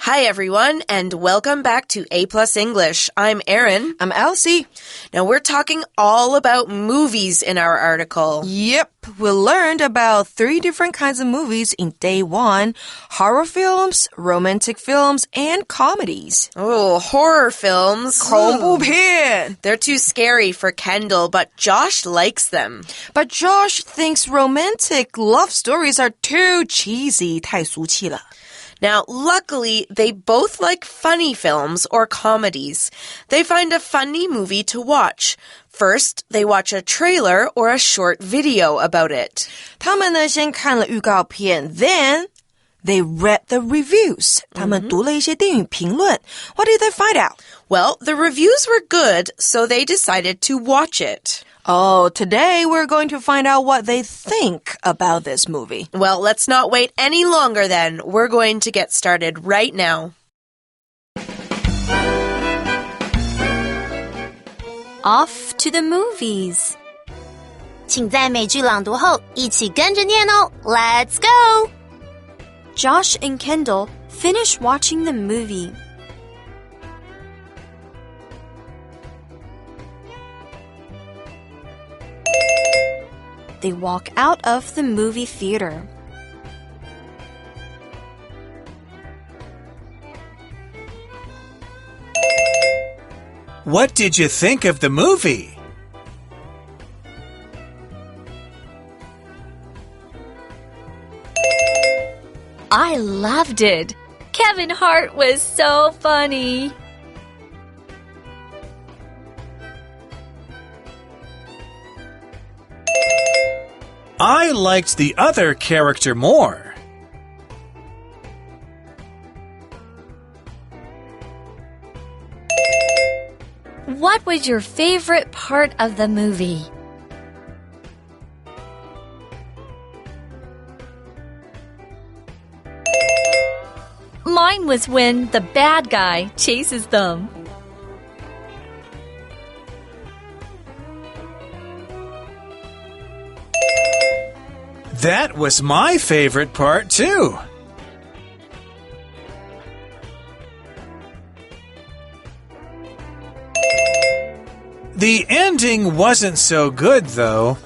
Hi, everyone, and welcome back to A+ English. I'm Erin. I'm Elsie. Now, we're talking all about movies in our article. Yep, we learned about 3 different kinds of movies in day 1. Horror films, romantic films, and comedies. Oh, horror films. 恐怖片. They're too scary for Kendall, but Josh likes them. But Josh thinks romantic love stories are too cheesy, 太俗气了. Now, luckily, they both like funny films or comedies. They find a funny movie to watch. First, they watch a trailer or a short video about it. 他们呢，先看了预告片, then they read the reviews. 他们读了一些电影评论. What did they find out? Well, the reviews were good, so they decided to watch it. Oh, today we're going to find out what they think about this movie. Well, let's not wait any longer then. We're going to get started right now. Off to the movies. 请在美剧朗读后一起跟着念哦 Let's go! Josh and Kendall finish watching the movie. They walk out of the movie theater. What did you think of the movie? I loved it. Kevin Hart was so funny. I liked the other character more. What was your favorite part of the movie? Mine was when the bad guy chases them. That was my favorite part, too. The ending wasn't so good, though.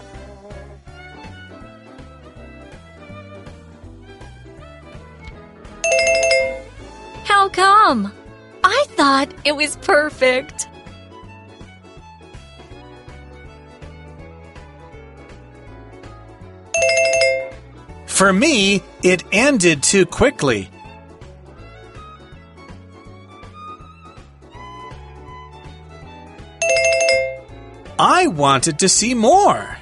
How come? I thought it was perfect. For me, it ended too quickly. I wanted to see more.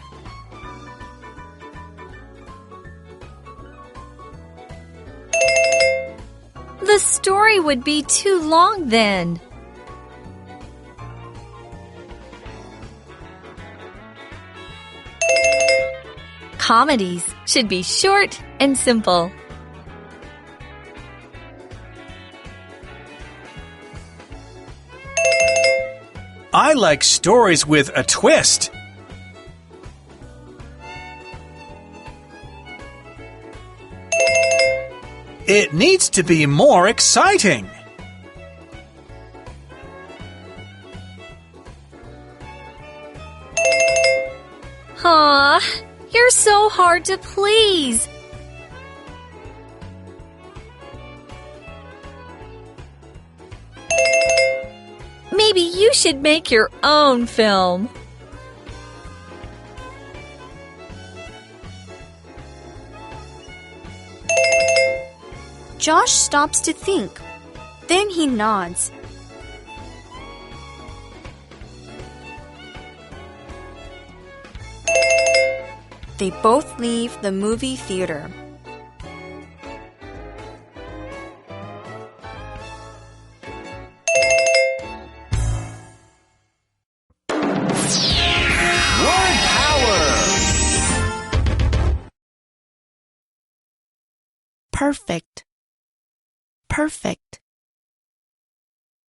The story would be too long then. Comedies should be short and simple. I like stories with a twist. It needs to be more exciting. Aw, you're so hard to please. Maybe you should make your own film. Josh stops to think. Then he nods. They both leave the movie theater. Word power! Perfect. Perfect.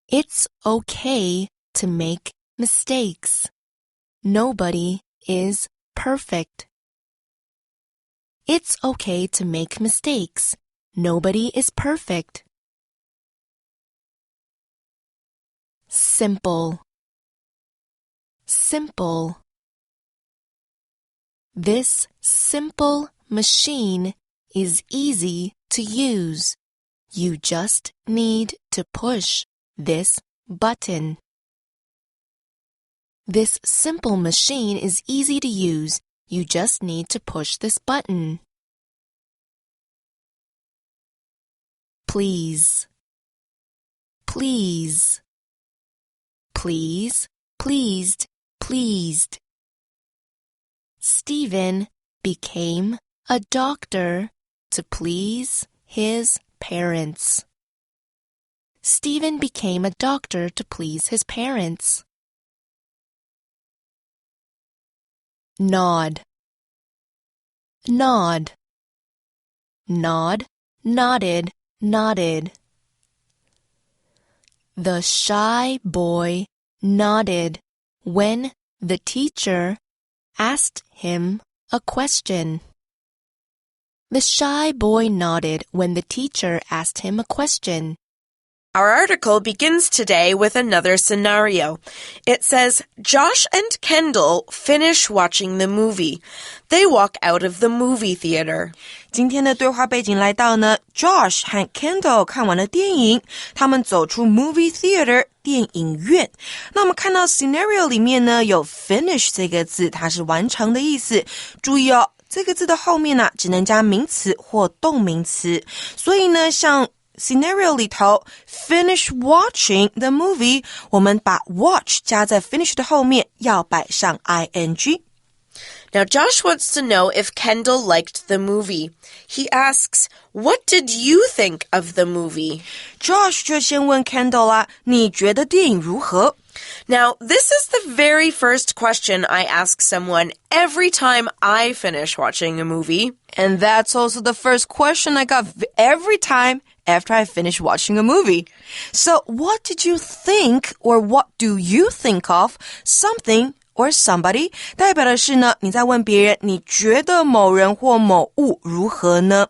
It's okay to make mistakes. Nobody is perfect. It's okay to make mistakes. Nobody is perfect. simple, simple. This simple machine is easy to use. You just need to push this button. This simple machine is easy to use. You just need to push this button. Please, please, please, pleased, pleased. Stephen became a doctor to please his parents. Stephen became a doctor to please his parents. Nod, nod, nod, nodded, nodded. The shy boy nodded when the teacher asked him a question. The shy boy nodded when the teacher asked him a question. Our article begins today with another scenario. It says, Josh and Kendall finish watching the movie. They walk out of the movie theater. 今天的对话背景来到呢 Josh 和 Kendall 看完了电影，他们走出 movie theater 电影院。那我们看到 scenario 里面呢有 finish 这个字，它是完成的意思。注意哦，这个字的后面呢只能加名词或动名词，所以呢像scenario 里头 finish watching the movie 我们把 watch 加在 finish 的后面要摆上 ing. Now Josh wants to know if Kendall liked the movie. He asks, What did you think of the movie? Josh 就先问 Kendall 啊，你觉得电影如何？ Now, this is the very first question I ask someone every time I finish watching a movie. And that's also the first question I got every time after I finish watching a movie. So, what did you think or what do you think of something or somebody 代表的是呢，你在问别人你觉得某人或某物如何呢？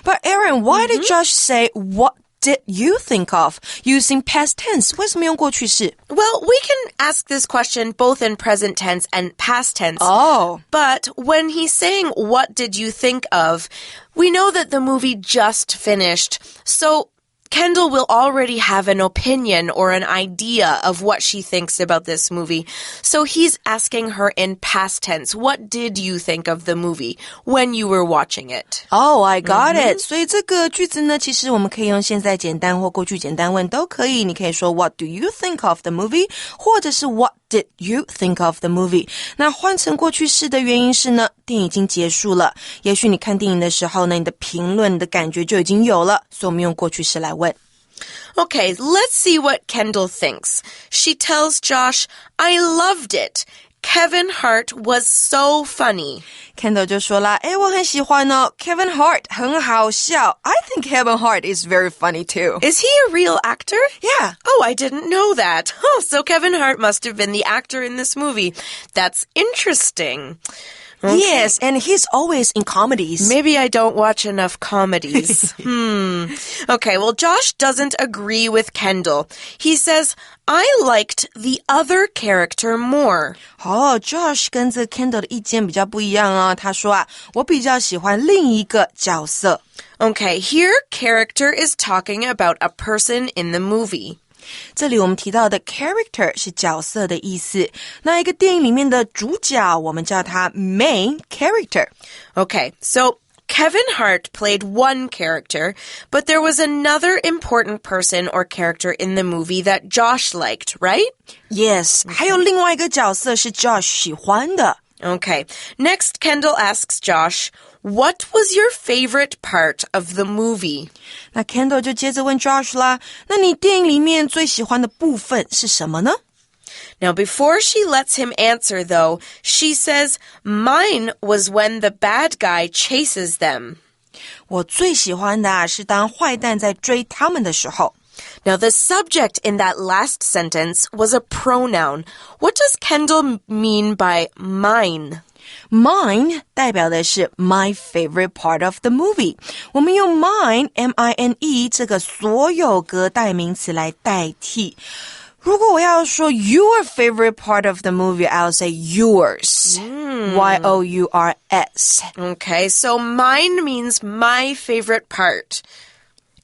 But Aaron, why did Josh say what did you think of using past tense? 为什么用过去式？ Well, we can ask this question both in present tense and past tense. Oh. But when he's saying, what did you think of, we know that the movie just finished. So Kendall will already have an opinion or an idea of what she thinks about this movie. So he's asking her in past tense, what did you think of the movie when you were watching it? Oh, I got it. 所以这个句子呢，其实我们可以用现在简单或过去简单问都可以。你可以说 What do you think of the movie? 或者是 What did you think of the movie? 那换成过去式的原因是呢，电影已经结束了。也许你看电影的时候呢，你的评论、你的感觉就已经有了，所以我们用过去式来问。Okay, let's see what Kendall thinks. She tells Josh, I loved it. Kevin Hart was so funny. Kendall 就说啦，我很喜欢哦 Kevin Hart 很好笑 I think Kevin Hart is very funny too. Is he a real actor? Yeah. Oh, I didn't know that. Oh, so Kevin Hart must have been the actor in this movie. That's interesting. Okay. Yes, and he's always in comedies. Maybe I don't watch enough comedies. Okay, well, Josh doesn't agree with Kendall. He says, I liked the other character more. Josh 跟这 Kendall 的意见比较不一样哦。他说啊，我比较喜欢另一个角色。Okay, here character is talking about a person in the movie. 这里我们提到的 character 是角色的意思。那一个电影里面的主角，我们叫他 main character. Okay, so Kevin Hart played one character, but there was another important person or character in the movie that Josh liked, right? Yes, 还有另外一个角色是 Josh 喜欢的。Okay, next Kendall asks Josh, What was your favorite part of the movie? 那 Kendall 就接着问 Josh 啦，那你电影里面最喜欢的部分是什么呢？ Now, before she lets him answer, though, she says, Mine was when the bad guy chases them. 我最喜欢的是当坏蛋在追他们的时候。Now, the subject in that last sentence was a pronoun. What does Kendall mean by mine? Mine 代表的是 my favorite part of the movie. 我们用 mine, M-I-N-E 这个所有格代名词来代替。如果我要说 your favorite part of the movie, I'll say yours. Y-O-U-R-S. Okay, so mine means my favorite part.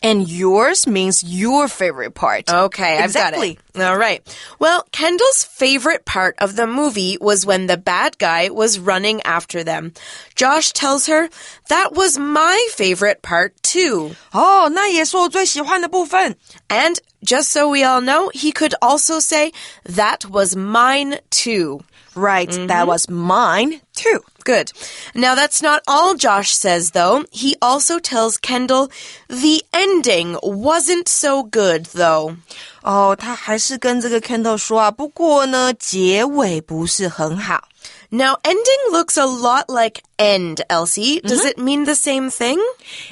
And yours means your favorite part. Okay, exactly. I've got it. All right. Well, Kendall's favorite part of the movie was when the bad guy was running after them. Josh tells her, that was my favorite part too. 那也是我最喜欢的部分。 And just so we all know, he could also say, that was mine too. Right, that was mine too. Good. Now, that's not all Josh says, though. He also tells Kendall, the ending wasn't so good, though. 他还是跟这个 Kendall 说啊，不过呢，结尾不是很好。 Now, ending looks a lot like end, Elsie. Does it mean the same thing?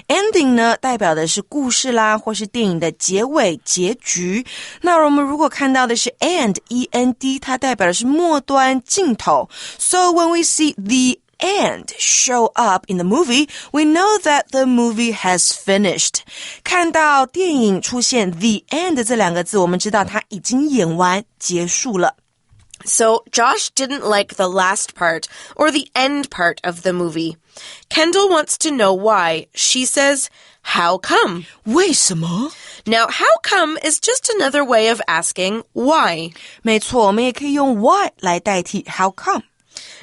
Ending 呢，代表的是故事啦，或是电影的结尾、结局。那我们如果看到的是 end, E-N-D, 它代表的是末端、尽头。So when we see the end show up in the movie, we know that the movie has finished. 看到电影出现 the end 这两个字，我们知道它已经演完，结束了。So, Josh didn't like the last part, or the end part of the movie. Kendall wants to know why. She says, how come? 为什么？ Now, how come is just another way of asking why. 没错，我们也可以用 why 来代替 how come.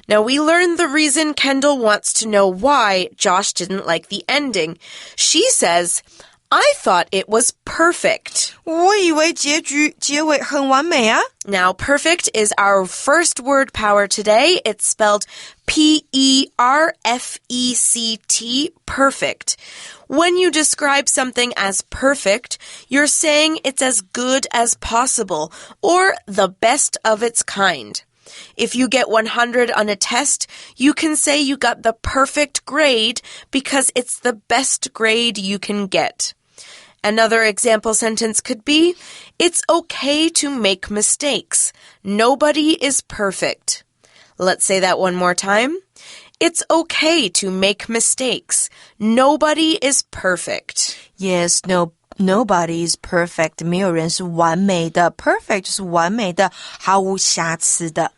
Now, we learned the reason Kendall wants to know why Josh didn't like the ending. She says, I thought it was perfect. 我以为结尾很完美啊。 Now, perfect is our first word power today. It's spelled P-E-R-F-E-C-T, perfect. When you describe something as perfect, you're saying it's as good as possible, or the best of its kind. If you get 100 on a test, you can say you got the perfect grade because it's the best grade you can get. Another example sentence could be, it's okay to make mistakes. Nobody is perfect. Let's say that one more time. It's okay to make mistakes. Nobody is perfect. Yes, nobody is perfect. 没有人是完美的。Perfect 就是完美的，毫无瑕疵的。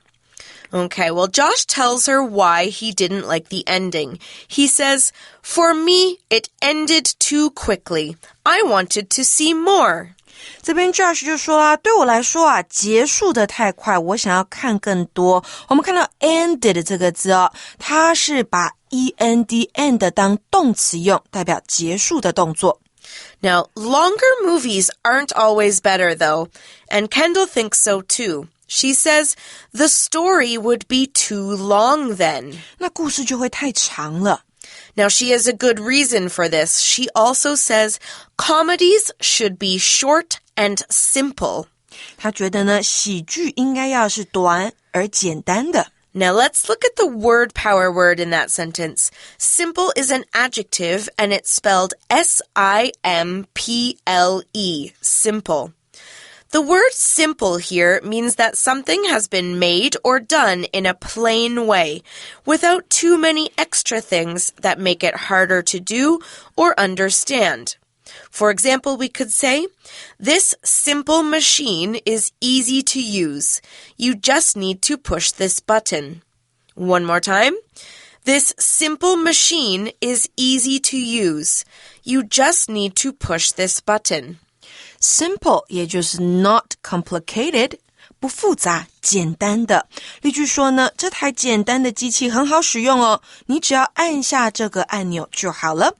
Okay, well, Josh tells her why he didn't like the ending. He says, for me, it ended too quickly. I wanted to see more. 这边 Josh 就说啦，对我来说啊，结束的太快，我想要看更多。我们看到 ended 这个字哦，它是把 E-N-D end 当动词用，代表结束的动作。Now, longer movies aren't always better, though, and Kendall thinks so too. She says, the story would be too long then. 那故事就会太长了。Now, she has a good reason for this. She also says, comedies should be short and simple. 她觉得呢，喜剧应该要是短而简单的。Now, let's look at the word power word in that sentence. Simple is an adjective, and it's spelled S-I-M-P-L-E, simple. The word simple here means that something has been made or done in a plain way, without too many extra things that make it harder to do or understand. For example, we could say, this simple machine is easy to use. You just need to push this button. One more time. This simple machine is easy to use. You just need to push this button. Simple 也就是 not complicated, 不复杂，简单的。例句说呢，这台简单的机器很好使用哦，你只要按下这个按钮就好了。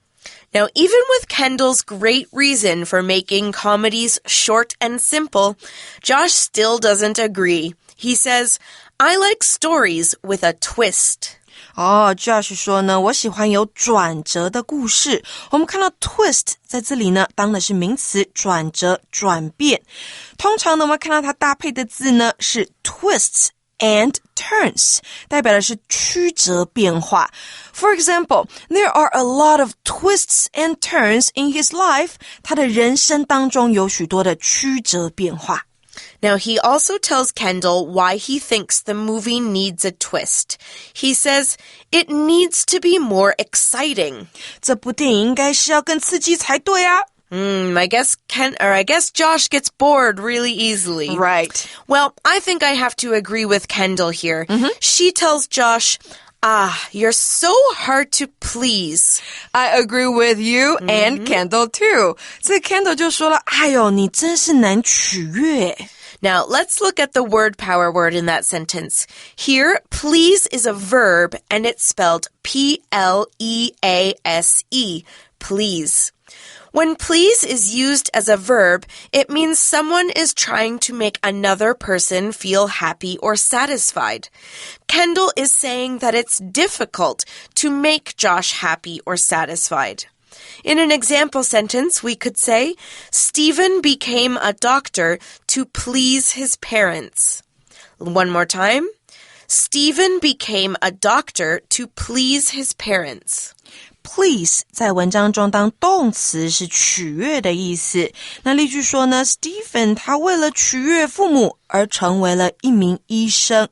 Now, even with Kendall's great reason for making comedies short and simple, Josh still doesn't agree. He says, I like stories with a twist. Josh 说呢，我喜欢有转折的故事。我们看到 twist 在这里呢，当的是名词，转折、转变。通常呢，我们看到它搭配的字呢是 twists and turns, 代表的是曲折变化。For example, there are a lot of twists and turns in his life. 他的人生当中有许多的曲折变化。Now, he also tells Kendall why he thinks the movie needs a twist. He says, it needs to be more exciting. 这部电影应该是要更刺激才对啊。I guess Josh gets bored really easily. Right. Well, I think I have to agree with Kendall here. She tells Josh, you're so hard to please. I agree with you and Kendall too. 所以 Kendall 就说了，哎呦，你真是难取悦。Now, let's look at the word power word in that sentence. Here, please is a verb, and it's spelled P-L-E-A-S-E. Please. When please is used as a verb, it means someone is trying to make another person feel happy or satisfied. Kendall is saying that it's difficult to make Josh happy or satisfied. In an example sentence, we could say, Stephen became a doctor to please his parents. One more time. Stephen became a doctor to please his parents.Please 在文章中当动词是取悦的意思。那例句说呢 Stephen 他为了取悦父母而成为了一名医生。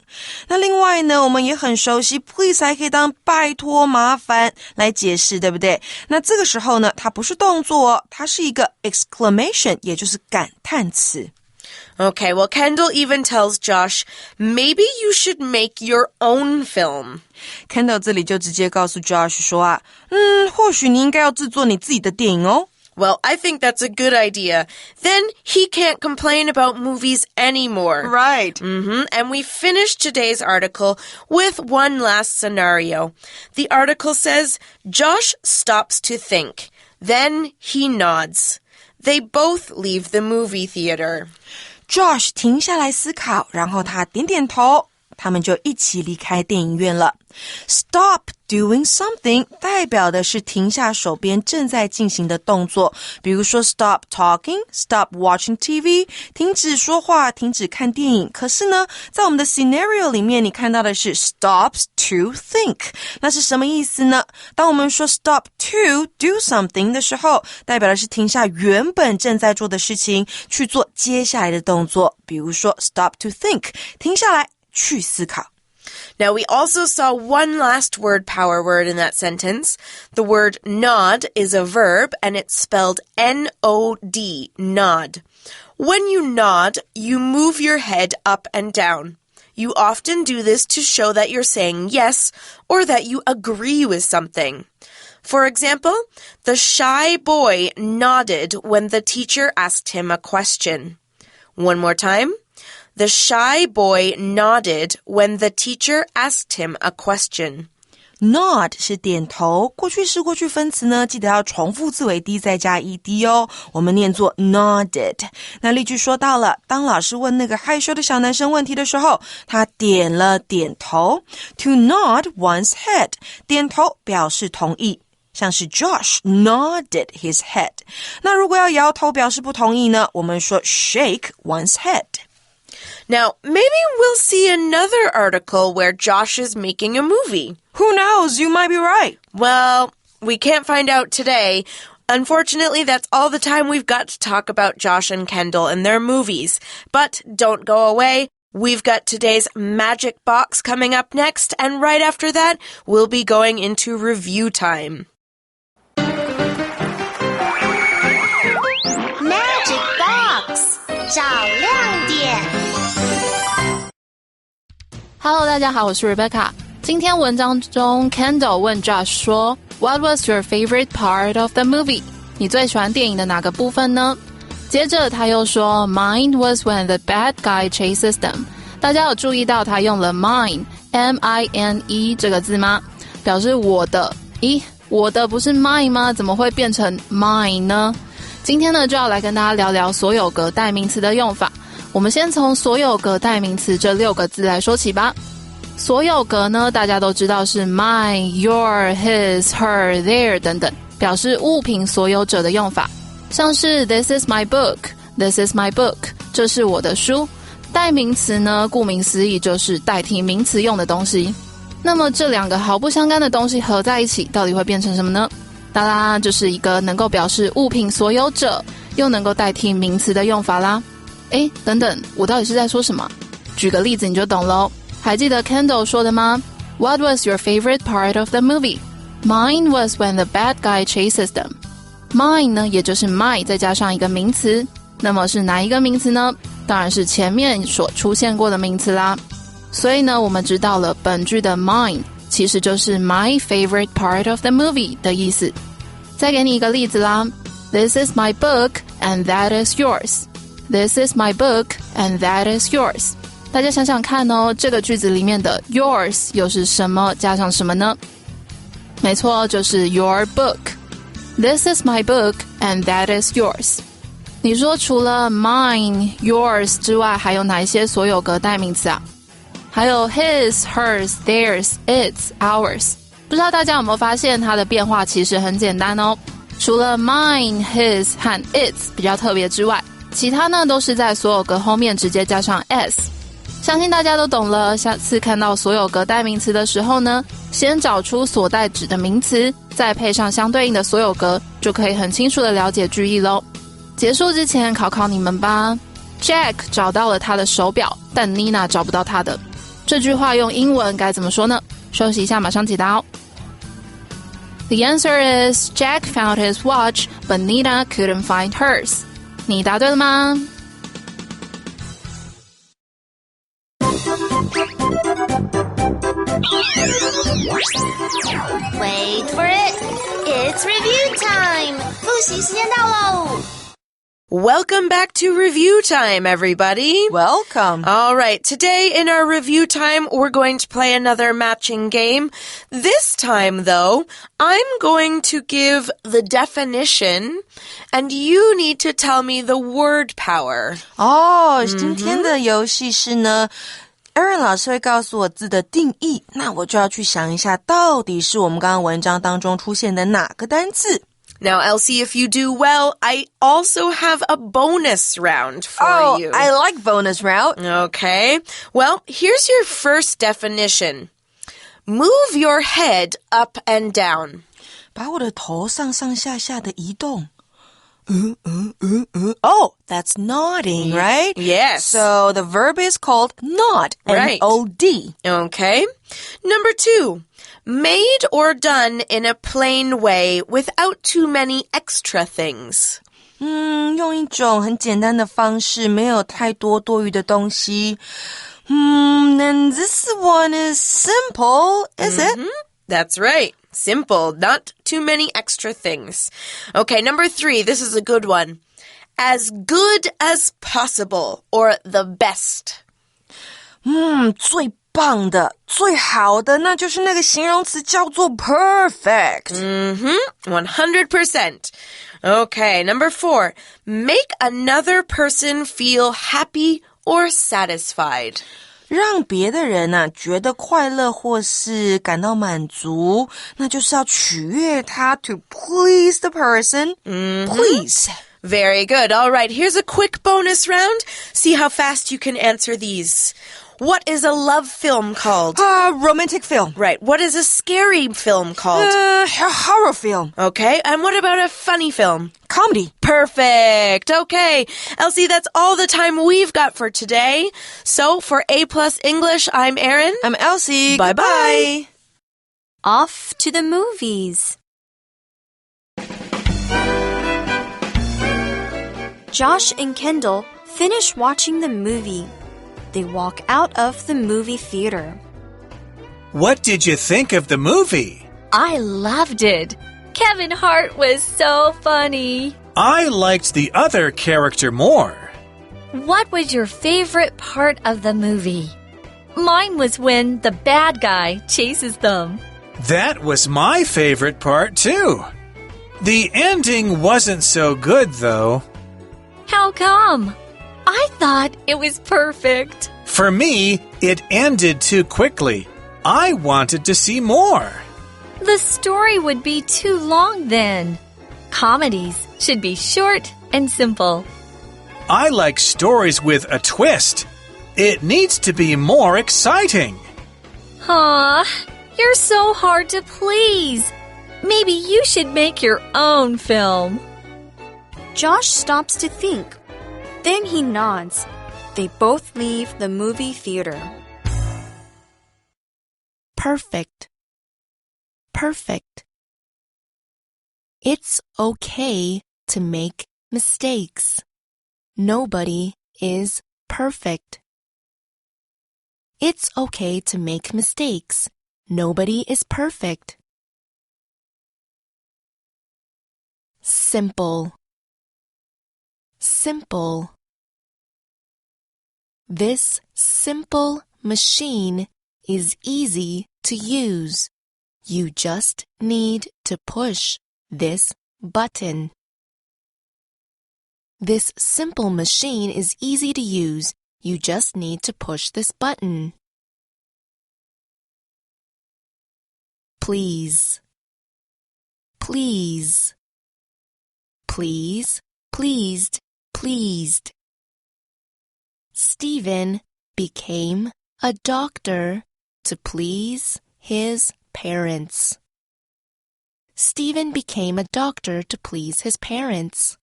那另外呢我们也很熟悉 please 还可以当拜托麻烦来解释，对不对？那这个时候呢它不是动作它是一个 exclamation 也就是感叹词。Okay, well, Kendall even tells Josh, maybe you should make your own film. Kendall 这里就直接告诉 Josh 说或许你应该要制作你自己的电影哦。Well, I think that's a good idea. Then he can't complain about movies anymore. Right. And we finished today's article with one last scenario. The article says, Josh stops to think. Then he nods. They both leave the movie theater.Josh 停下来思考，然后他点点头，他们就一起离开电影院了。Stop doing something 代表的是停下手边正在进行的动作，比如说 stop talking, stop watching TV 停止说话，停止看电影。可是呢在我们的 scenario 里面你看到的是 stops to think， 那是什么意思呢？当我们说 stop to do something 的时候，代表的是停下原本正在做的事情去做接下来的动作，比如说 stop to think 停下来去思考。Now, we also saw one last word power word in that sentence. The word nod is a verb, and it's spelled N-O-D, nod. When you nod, you move your head up and down. You often do this to show that you're saying yes or that you agree with something. For example, the shy boy nodded when the teacher asked him a question. One more time.The shy boy nodded when the teacher asked him a question. Nod 是点头，过去式过去分词呢，记得要重复字尾 D 再加 ED 哦。我们念作 nodded。那例句说到了，当老师问那个害羞的小男生问题的时候，他点了点头。To nod one's head， 点头表示同意。像是 Josh nodded his head。那如果要摇头表示不同意呢，我们说 shake one's head。Now, maybe we'll see another article where Josh is making a movie. Who knows? You might be right. Well, we can't find out today. Unfortunately, that's all the time we've got to talk about Josh and Kendall and their movies. But don't go away. We've got today's Magic Box coming up next, and right after that, we'll be going into review time. Magic Box 找亮点。Hello， 大家好，我是 Rebecca。今天文章中 Kendall 问 Josh 说 What was your favorite part of the movie？ 你最喜欢电影的哪个部分呢？接着他又说 Mine was when the bad guy chases them。 大家有注意到他用了 mine M-I-N-E 这个字吗？表示我的。咦，我的不是 mine 吗？怎么会变成 mine 呢？今天呢就要来跟大家聊聊所有格代名词的用法。我们先从所有格代名词这6个字来说起吧。所有格呢，大家都知道是 mine, your, his, her, their 等等，表示物品所有者的用法。像是 This is my book, This is my book， 这是我的书。代名词呢，顾名思义就是代替名词用的东西。那么这2个毫不相干的东西合在一起，到底会变成什么呢？当然，就是一个能够表示物品所有者，又能够代替名词的用法啦。诶，等等，我到底是在说什么？举个例子你就懂咯。还记得 Kendall 说的吗？ What was your favorite part of the movie? Mine was when the bad guy chases them. Mine 呢，也就是 my 再加上一个名词，那么是哪一个名词呢？当然是前面所出现过的名词啦。所以呢，我们知道了本句的 mine 其实就是 my favorite part of the movie 的意思。再给你一个例子啦 ，This is my book and that is yours. This is my book and that is yours. 大家想想看哦，这个句子里面的 yours 又是什么加上什么呢？没错，就是 your book。This is my book and that is yours. 你说除了 mine、yours 之外，还有哪一些所有格代名词啊？还有 his、hers、theirs、its、ours。不知道大家有没有发现它的变化其实很简单哦。除了 mine、his 和 its 比较特别之外，其他呢都是在所有格后面直接加上 s。相信大家都懂了，下次看到所有格代名词的时候呢，先找出所代指的名词，再配上相对应的所有格，就可以很清楚的了解句意咯。结束之前考考你们吧。Jack 找到了他的手表，但 Nina 找不到他的。这句话用英文该怎么说呢？休息一下，马上解答哦。The answer is Jack found his watch, but Nina couldn't find hers. 你答对了吗？Wait for it. It's review time. 复习时间到喽。Welcome back to Review Time, everybody. Welcome. All right, today in our review time, we're going to play another matching game. This time, though, I'm going to give the definition, and you need to tell me the word power. 今天的游戏是呢Aaron 老师会告诉我字的定义，那我就要去想一下，到底是我们刚刚文章当中出现的哪个单字。Now, Elsie, if you do well, I also have a bonus round for you. I like bonus round. Okay. Well, here's your first definition. Move your head up and down. 把我的头上上下下的移动。Oh, that's nodding, right? Yes. So the verb is called nod. Right. N-O-D. Okay. Number 2. Made or done in a plain way without too many extra things. 用一种很简单的方式，没有太多多余的东西。And this one is simple, is it? That's right. Simple, not too many extra things. Okay, number 3. This is a good one. As good as possible, or the best. 最棒的，最好的，那就是那个形容词叫做 perfect. 100%. Okay, number 4. Make another person feel happy or satisfied. 让别的人觉得快乐或是感到满足，那就是要取悦他 to please the person. Please. Very good. All right, here's a quick bonus round. See how fast you can answer these. What is a love film called? Romantic film. Right. What is a scary film called? Horror film. Okay. And what about a funny film? Comedy. Perfect. Okay. Elsie, that's all the time we've got for today. So for A+ English, I'm Erin. I'm Elsie. Bye-bye. Off to the movies. Josh and Kendall finish watching the movie. They walk out of the movie theater. What did you think of the movie? I loved it. Kevin Hart was so funny. I liked the other character more. What was your favorite part of the movie? Mine was when the bad guy chases them. That was my favorite part, too. The ending wasn't so good, though. How come? I thought it was perfect. For me, it ended too quickly. I wanted to see more. The story would be too long then. Comedies should be short and simple. I like stories with a twist. It needs to be more exciting. Aw, you're so hard to please. Maybe you should make your own film. Josh stops to think. Then he nods. They both leave the movie theater. Perfect. Perfect. It's okay to make mistakes. Nobody is perfect. It's okay to make mistakes. Nobody is perfect. Simple. Simple. This simple machine is easy to use. You just need to push this button. This simple machine is easy to use. You just need to push this button. Please. Please. Please, pleased, pleased. Stephen became a doctor to please his parents. Stephen became a doctor to please his parents.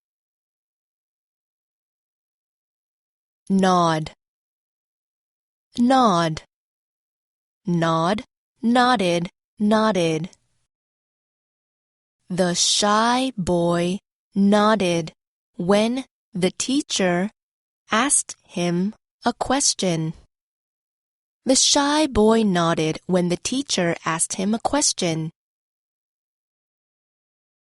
Nod. Nod. Nod, nodded, nodded. The shy boy nodded when the teacher asked him a question. The shy boy nodded when the teacher asked him a question.